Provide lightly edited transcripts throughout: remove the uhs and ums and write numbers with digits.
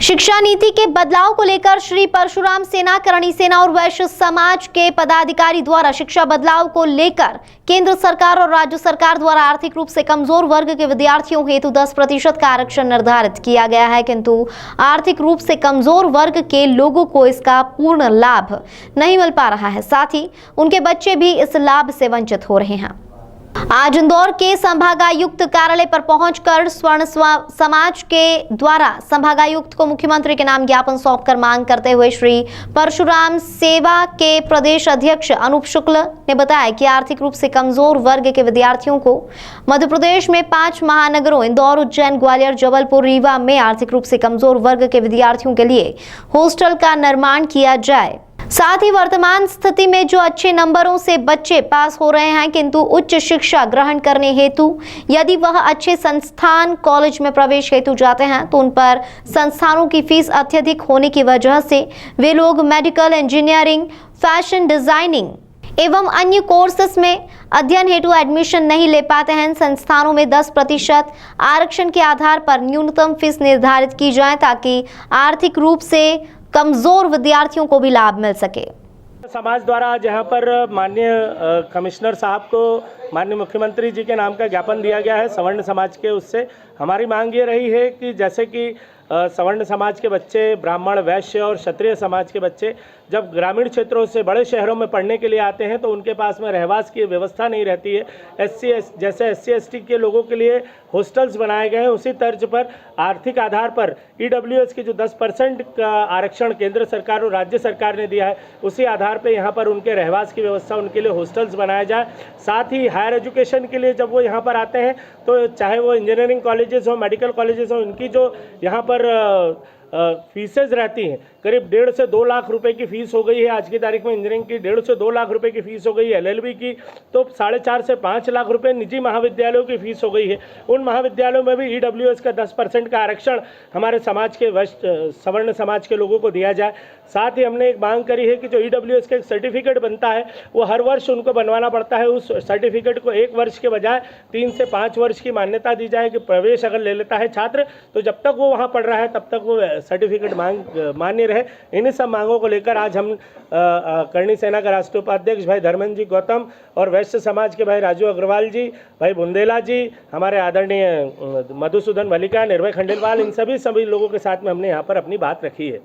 शिक्षा नीति के बदलाव को लेकर श्री परशुराम सेना, करणी सेना और वैश्य समाज के पदाधिकारी द्वारा शिक्षा बदलाव को लेकर केंद्र सरकार और राज्य सरकार द्वारा आर्थिक रूप से कमजोर वर्ग के विद्यार्थियों हेतु 10% का आरक्षण निर्धारित किया गया है, किंतु आर्थिक रूप से कमजोर वर्ग के लोगों को इसका पूर्ण लाभ नहीं मिल पा रहा है। साथ ही उनके बच्चे भी इस लाभ से वंचित हो रहे हैं। आज इंदौर के संभागायुक्त कार्यालय पर पहुंचकर स्वर्ण समाज के द्वारा संभागायुक्त को मुख्यमंत्री के नाम ज्ञापन सौंपकर मांग करते हुए श्री परशुराम सेवा के प्रदेश अध्यक्ष अनूप शुक्ल ने बताया कि आर्थिक रूप से कमजोर वर्ग के विद्यार्थियों को मध्य प्रदेश में 5 महानगरों इंदौर, उज्जैन, ग्वालियर, जबलपुर, रीवा में आर्थिक रूप से कमजोर वर्ग के विद्यार्थियों के लिए हॉस्टल का निर्माण किया जाए। साथ ही वर्तमान स्थिति में जो अच्छे नंबरों से बच्चे पास हो रहे हैं किंतु उच्च शिक्षा ग्रहण करने हेतु यदि वह अच्छे संस्थान कॉलेज में प्रवेश हेतु जाते हैं तो उन पर संस्थानों की फीस अत्यधिक होने की वजह से वे लोग मेडिकल, इंजीनियरिंग, फैशन डिजाइनिंग एवं अन्य कोर्सेस में अध्ययन हेतु एडमिशन नहीं ले पाते हैं। संस्थानों में 10% आरक्षण के आधार पर न्यूनतम फीस निर्धारित की जाए ताकि आर्थिक रूप से कमजोर विद्यार्थियों को भी लाभ मिल सके। समाज द्वारा आज यहाँ पर माननीय कमिश्नर साहब को माननीय मुख्यमंत्री जी के नाम का ज्ञापन दिया गया है सवर्ण समाज के। उससे हमारी मांग ये रही है कि जैसे कि सवर्ण समाज के बच्चे, ब्राह्मण, वैश्य और क्षत्रिय समाज के बच्चे जब ग्रामीण क्षेत्रों से बड़े शहरों में पढ़ने के लिए आते हैं तो उनके पास में रहवास की व्यवस्था नहीं रहती है। जैसे एस सी के लोगों के लिए हॉस्टल्स बनाए गए हैं, उसी तर्ज पर आर्थिक आधार पर ईडब्ल्यूएस की जो 10% का आरक्षण केंद्र सरकार और राज्य सरकार ने दिया है, उसी आधार पर यहाँ पर उनके रहवास की व्यवस्था, उनके लिए हॉस्टल्स बनाया जाए। साथ ही हायर एजुकेशन के लिए जब वो यहाँ पर आते हैं तो चाहे वो इंजीनियरिंग कॉलेजेस हो, मेडिकल कॉलेजेस हो, उनकी जो यहाँ पर फीसेज रहती हैं, करीब 1.5 से 2 लाख रुपए की फीस हो गई है। आज की तारीख में इंजीनियरिंग की 1.5 से 2 लाख रुपए की फीस हो गई है। एलएलबी की तो 4.5 से 5 लाख रुपए निजी महाविद्यालयों की फीस हो गई है। उन महाविद्यालयों में भी ईडब्ल्यूएस का 10% का आरक्षण हमारे समाज के सवर्ण समाज के लोगों को दिया जाए। साथ ही हमने एक मांग करी है कि जो ईडब्ल्यूएस का एक सर्टिफिकेट बनता है वो हर वर्ष उनको बनवाना पड़ता है। उस सर्टिफिकेट को 1 वर्ष के बजाय 3 से 5 वर्ष की मान्यता दी जाए कि प्रवेश अगर ले लेता है छात्र तो जब तक वो वहाँ पढ़ रहा है तब तक वो सर्टिफिकेट मान्य रहे। इन्हीं सब मांगों को लेकर आज हम करणी सेना का राष्ट्रीय उपाध्यक्ष भाई धर्मेंद्र जी गौतम और वैश्य समाज के भाई राजू अग्रवाल जी, भाई बुंदेला जी, हमारे आदरणीय मधुसूदन मलिका, निर्भय खंडेलवाल, इन सभी लोगों के साथ में हमने यहाँ पर अपनी बात रखी है।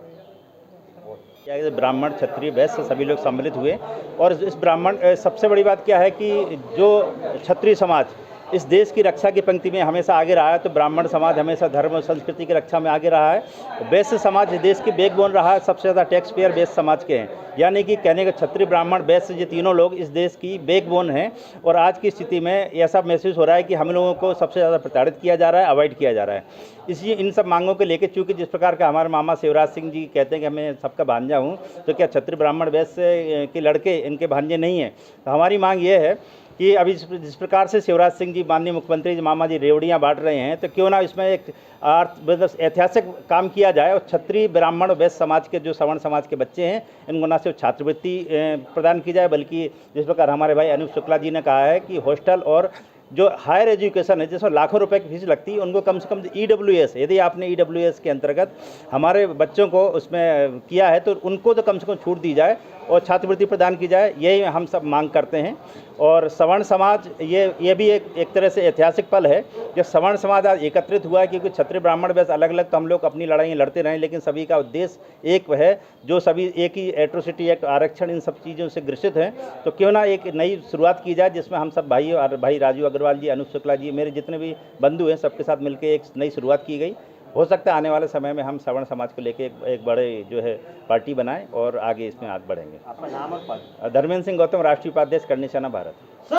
ब्राह्मण, क्षत्रिय, वैश्य सभी लोग सम्मिलित हुए और इस ब्राह्मण सबसे बड़ी बात क्या है कि जो क्षत्रिय समाज इस देश की रक्षा की पंक्ति में हमेशा आगे रहा है, तो ब्राह्मण समाज हमेशा धर्म और संस्कृति की रक्षा में आगे रहा है। वैश्य समाज देश की बैकबोन रहा है, सबसे ज़्यादा टैक्स पेयर वैश्य समाज के हैं, यानी कि कहने का क्षत्रिय, ब्राह्मण, वैश्य ये तीनों लोग इस देश की बैकबोन हैं। और आज की स्थिति में ऐसा महसूस हो रहा है कि हम लोगों को सबसे ज़्यादा प्रताड़ित किया जा रहा है, अवॉइड किया जा रहा है। इसलिए इन सब मांगों को लेकर, चूँकि जिस प्रकार का हमारे मामा शिवराज सिंह जी कहते हैं कि मैं सबका भांजा हूँ, तो क्या क्षत्रिय, ब्राह्मण, वैश्य के लड़के इनके भांजे नहीं हैं? तो हमारी मांग ये है कि अभी जिस प्रकार से शिवराज सिंह जी, माननीय मुख्यमंत्री जी, मामा जी रेवड़ियाँ बांट रहे हैं, तो क्यों ना इसमें एक ऐतिहासिक काम किया जाए और क्षत्रिय, ब्राह्मण, वैश्य समाज के जो सवर्ण समाज के बच्चे हैं इनको न सिर्फ छात्रवृत्ति प्रदान की जाए, बल्कि जिस प्रकार हमारे भाई अनूप शुक्ला जी ने कहा है कि हॉस्टल और जो हायर एजुकेशन है जिसमें लाखों रुपए की फीस लगती है, उनको कम से कम ईडब्ल्यूएस, यदि आपने ईडब्ल्यूएस के अंतर्गत हमारे बच्चों को उसमें किया है तो उनको तो कम से कम छूट दी जाए और छात्रवृत्ति प्रदान की जाए, यही हम सब मांग करते हैं। और सवर्ण समाज ये भी एक तरह से ऐतिहासिक पल है जो सवर्ण समाज आज एकत्रित हुआ है, क्योंकि क्षत्रिय, ब्राह्मण, वैश्य अलग अलग तो हम लोग अपनी लड़ाई लड़ते रहे, लेकिन सभी का उद्देश्य एक है, जो सभी एक ही एट्रोसिटी एक्ट, आरक्षण, इन सब चीज़ों से ग्रसित हैं। तो क्यों ना एक नई शुरुआत की जाए जिसमें हम सब भाई राजू अग्रवाल जी, अनूप शुक्ला जी, मेरे जितने भी बंधु हैं, सबके साथ मिलकर एक नई शुरुआत की गई। हो सकता है आने वाले समय में हम सवर्ण समाज को लेकर एक बड़े जो है पार्टी बनाएं और आगे इसमें आगे बढ़ेंगे। आपका नाम और पद? धर्मेंद्र सिंह गौतम, राष्ट्रीय उपाध्यक्ष, करणी सेना, भारत।